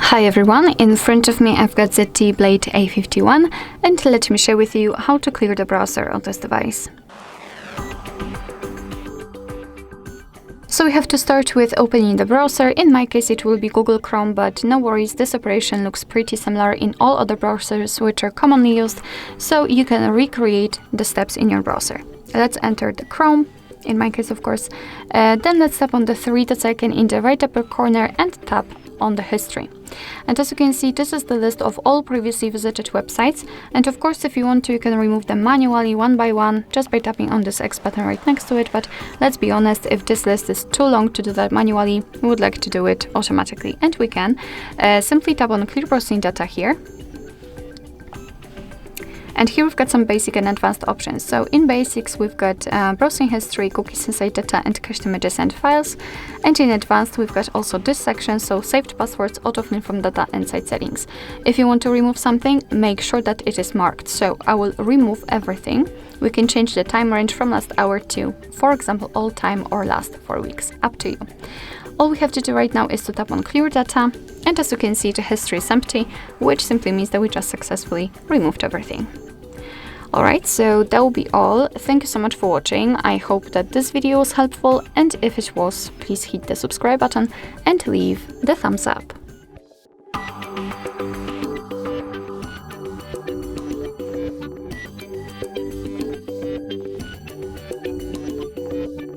Hi everyone, in front of me I've got ZTE Blade A51 and let me share with you how to clear the browser on this device. So we have to start with opening the browser. In my case it will be Google Chrome, but no worries, this operation looks pretty similar in all other browsers which are commonly used, so you can recreate the steps in your browser. Let's enter the Chrome, in my case of course, then let's tap on the three-dot icon in the right upper corner and tap on the history. And as you can see, this is the list of all previously visited websites, and of course if you want to you can remove them manually one by one just by tapping on this X button right next to it, but let's be honest, if this list is too long to do that manually, we would like to do it automatically, and we can simply tap on clear browsing data here. And here we've got some basic and advanced options. So in basics, we've got browsing history, cookies inside data, and cached images and files. And in advanced, we've got also this section, so saved passwords, autofill from data, and site settings. If you want to remove something, make sure that it is marked. So I will remove everything. We can change the time range from last hour to, for example, all time or last 4 weeks. Up to you. All we have to do right now is to tap on clear data. And as you can see, the history is empty, which simply means that we just successfully removed everything. Alright, so that will be all. Thank you so much for watching. I hope that this video was helpful, and if it was, please hit the subscribe button and leave the thumbs up.